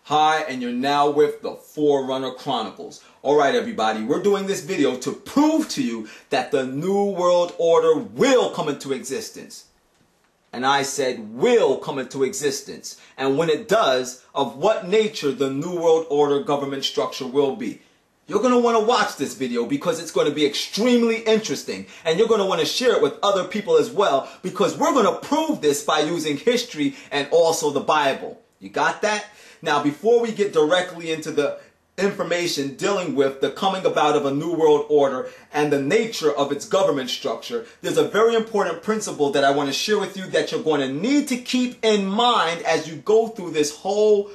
Hi, and you're now with the Forerunner Chronicles. Alright everybody, we're doing this video to prove to you that the New World Order will come into existence. And I said will come into existence. And when it does, of what nature the New World Order government structure will be. You're going to want to watch this video because it's going to be extremely interesting. And you're going to want to share it with other people as well, because we're going to prove this by using history and also the Bible. You got that? Now, before we get directly into the information dealing with the coming about of a New World Order and the nature of its government structure, there's a very important principle that I want to share with you that you're going to need to keep in mind as you go through this whole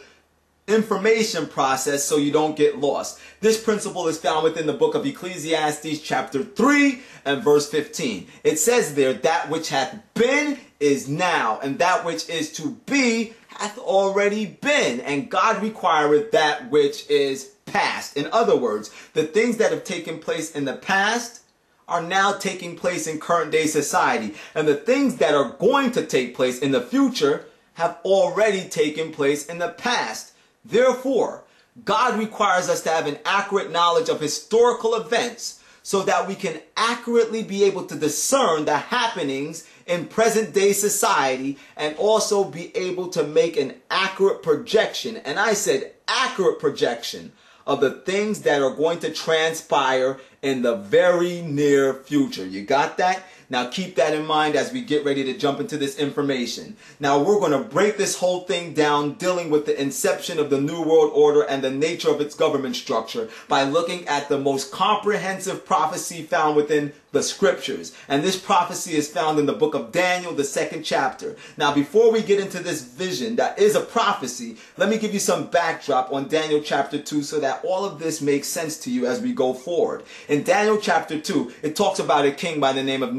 information process so you don't get lost. This principle is found within the book of Ecclesiastes chapter 3 and verse 15. It says there, that which hath been is now, and that which is to be hath already been, and God requireth that which is past. In other words, the things that have taken place in the past are now taking place in current day society, and the things that are going to take place in the future have already taken place in the past. Therefore, God requires us to have an accurate knowledge of historical events so that we can accurately be able to discern the happenings in present day society and also be able to make an accurate projection, and I said accurate projection, of the things that are going to transpire in the very near future. You got that? Now keep that in mind as we get ready to jump into this information. Now we're going to break this whole thing down dealing with the inception of the New World Order and the nature of its government structure by looking at the most comprehensive prophecy found within the scriptures. And this prophecy is found in the book of Daniel, the 2nd chapter. Now before we get into this vision that is a prophecy, let me give you some backdrop on Daniel chapter 2 so that all of this makes sense to you as we go forward. In Daniel chapter 2, it talks about a king by the name of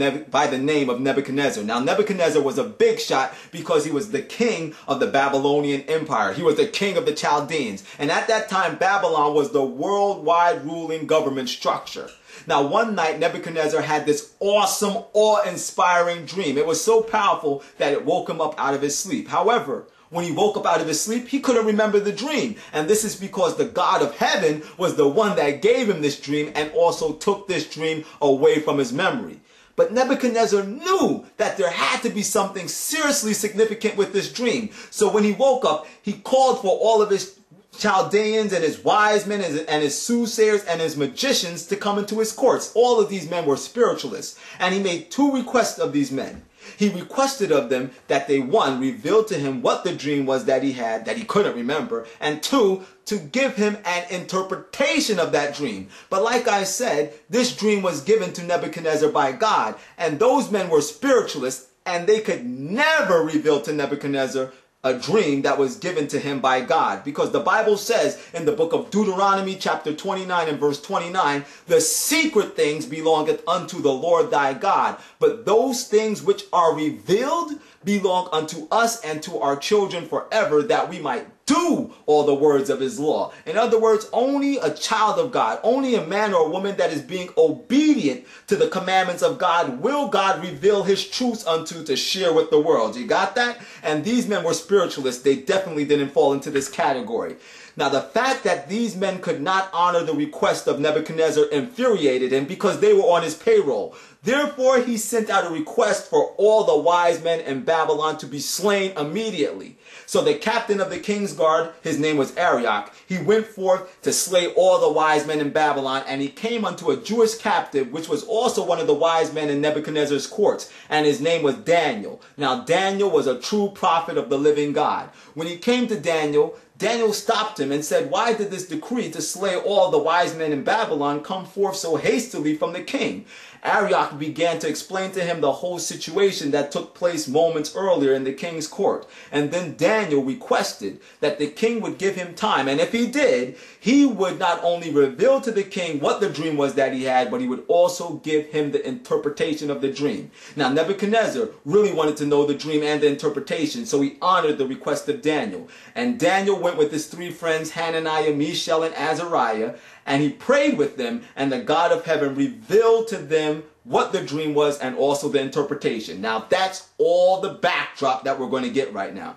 Nebuchadnezzar. Now Nebuchadnezzar was a big shot because he was the king of the Babylonian Empire. He was the king of the Chaldeans. And at that time, Babylon was the worldwide ruling government structure. Now one night Nebuchadnezzar had this awesome, awe-inspiring dream. It was so powerful that it woke him up out of his sleep. However, when he woke up out of his sleep, he couldn't remember the dream. And this is because the God of heaven was the one that gave him this dream and also took this dream away from his memory. But Nebuchadnezzar knew that there had to be something seriously significant with this dream. So when he woke up, he called for all of his Chaldeans and his wise men and his soothsayers and his magicians to come into his courts. All of these men were spiritualists. And he made 2 requests of these men. He requested of them that they, 1, reveal to him what the dream was that he had, that he couldn't remember, and 2, to give him an interpretation of that dream. But like I said, this dream was given to Nebuchadnezzar by God, and those men were spiritualists, and they could never reveal to Nebuchadnezzar a dream that was given to him by God. Because the Bible says in the book of Deuteronomy chapter 29 and verse 29, the secret things belongeth unto the Lord thy God, but those things which are revealed belong unto us and to our children forever, that we might do all the words of his law. In other words, only a child of God, only a man or a woman that is being obedient to the commandments of God will God reveal his truths unto to share with the world. You got that? And these men were spiritualists. They definitely didn't fall into this category. Now, the fact that these men could not honor the request of Nebuchadnezzar infuriated him because they were on his payroll. Therefore, he sent out a request for all the wise men in Babylon to be slain immediately. So the captain of the king's guard, his name was Arioch, he went forth to slay all the wise men in Babylon, and he came unto a Jewish captive, which was also one of the wise men in Nebuchadnezzar's courts, and his name was Daniel. Now Daniel was a true prophet of the living God. When he came to Daniel, Daniel stopped him and said, "Why did this decree to slay all the wise men in Babylon come forth so hastily from the king?" Arioch began to explain to him the whole situation that took place moments earlier in the king's court. And then Daniel requested that the king would give him time. And if he did, he would not only reveal to the king what the dream was that he had, but he would also give him the interpretation of the dream. Now Nebuchadnezzar really wanted to know the dream and the interpretation, so he honored the request of Daniel. And Daniel went with his 3 friends, Hananiah, Mishael, and Azariah, and he prayed with them, and the God of heaven revealed to them what the dream was and also the interpretation. Now that's all the backdrop that we're going to get right now.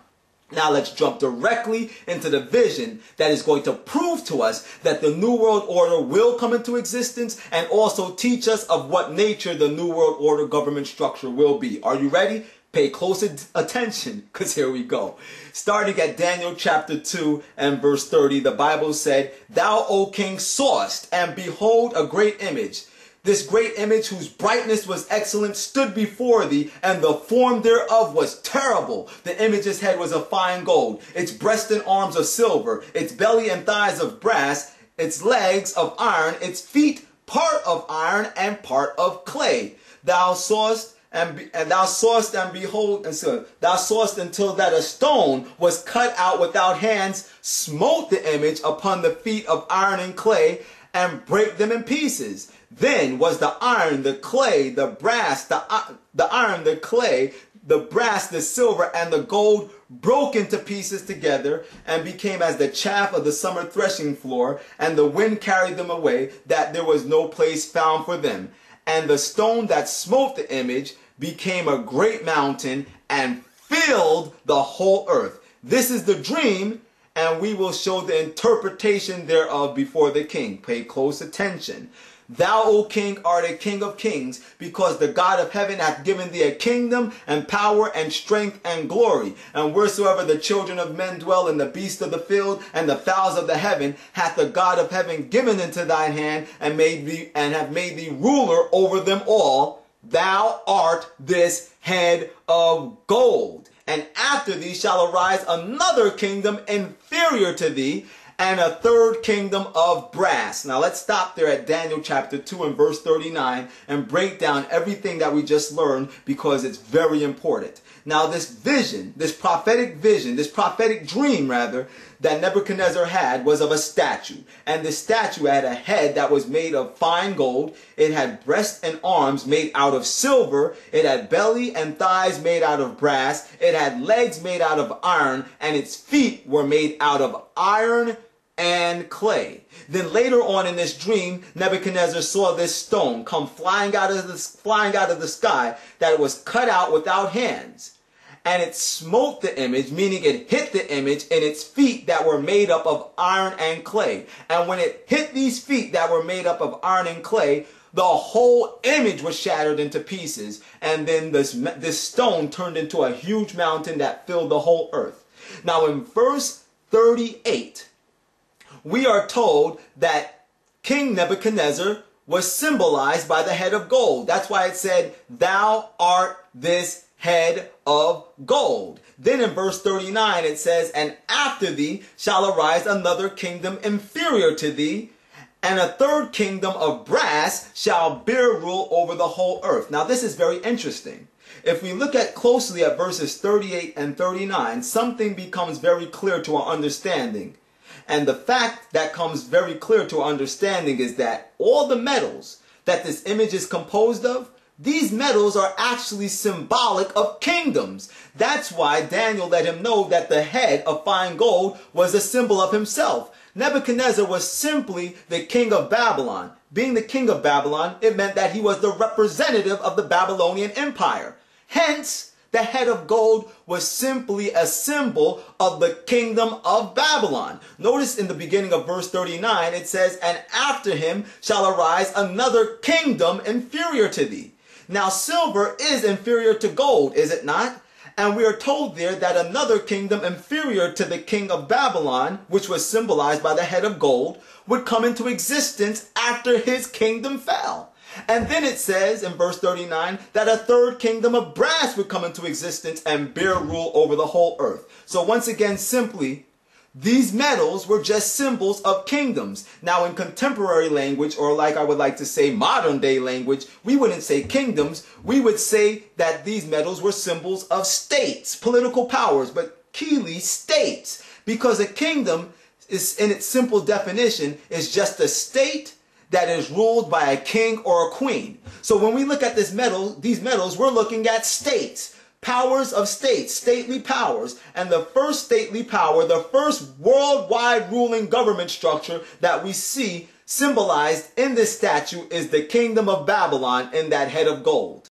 Now let's jump directly into the vision that is going to prove to us that the New World Order will come into existence and also teach us of what nature the New World Order government structure will be. Are you ready? Pay close attention, because here we go. Starting at Daniel chapter 2 and verse 30, the Bible said, "Thou, O king, sawest, and behold a great image. This great image, whose brightness was excellent, stood before thee, and the form thereof was terrible. The image's head was of fine gold, its breast and arms of silver, its belly and thighs of brass, its legs of iron, its feet part of iron and part of clay. Thou sawest thou sawest until that a stone was cut out without hands, smote the image upon the feet of iron and clay, and break them in pieces. Then was the iron, the clay, the brass, the iron, the clay, the brass, the silver, and the gold broke into pieces together, and became as the chaff of the summer threshing floor, and the wind carried them away, that there was no place found for them. And the stone that smote the image became a great mountain, and filled the whole earth." This is the dream, and we will show the interpretation thereof before the king. Pay close attention. "Thou, O king, art a king of kings, because the God of heaven hath given thee a kingdom and power and strength and glory. And wheresoever the children of men dwell, and the beasts of the field and the fowls of the heaven, hath the God of heaven given into thine hand, and have made thee ruler over them all. Thou art this head of gold. And after thee shall arise another kingdom inferior to thee, and a third kingdom of brass." Now let's stop there at Daniel chapter 2 and verse 39 and break down everything that we just learned, because it's very important. Now this vision, this prophetic dream rather, that Nebuchadnezzar had was of a statue. And the statue had a head that was made of fine gold. It had breast and arms made out of silver. It had belly and thighs made out of brass. It had legs made out of iron, and its feet were made out of iron and clay. Then later on in this dream, Nebuchadnezzar saw this stone come flying out of the sky, that it was cut out without hands. And it smote the image, meaning it hit the image in its feet that were made up of iron and clay. And when it hit these feet that were made up of iron and clay, the whole image was shattered into pieces. And then this stone turned into a huge mountain that filled the whole earth. Now in verse 38, we are told that King Nebuchadnezzar was symbolized by the head of gold. That's why it said, "Thou art this head of gold." Then in verse 39 it says, "And after thee shall arise another kingdom inferior to thee, and a third kingdom of brass shall bear rule over the whole earth." Now this is very interesting. If we look closely at verses 38 and 39, something becomes very clear to our understanding. And the fact that comes very clear to our understanding is that all the metals that this image is composed of, these metals are actually symbolic of kingdoms. That's why Daniel let him know that the head of fine gold was a symbol of himself. Nebuchadnezzar was simply the king of Babylon. Being the king of Babylon, it meant that he was the representative of the Babylonian Empire. Hence, the head of gold was simply a symbol of the kingdom of Babylon. Notice in the beginning of verse 39, it says, "And after him shall arise another kingdom inferior to thee." Now silver is inferior to gold, is it not? And we are told there that another kingdom inferior to the king of Babylon, which was symbolized by the head of gold, would come into existence after his kingdom fell. And then it says in verse 39 that a third kingdom of brass would come into existence and bear rule over the whole earth. So once again, simply, these metals were just symbols of kingdoms. Now in contemporary language, or like I would like to say modern day language, we wouldn't say kingdoms. We would say that these metals were symbols of states, political powers, but keyly states. Because a kingdom is, in its simple definition, is just a state that is ruled by a king or a queen. So when we look at these metals, we're looking at states, powers of states, stately powers. And the first stately power, the first worldwide ruling government structure that we see symbolized in this statue is the kingdom of Babylon in that head of gold.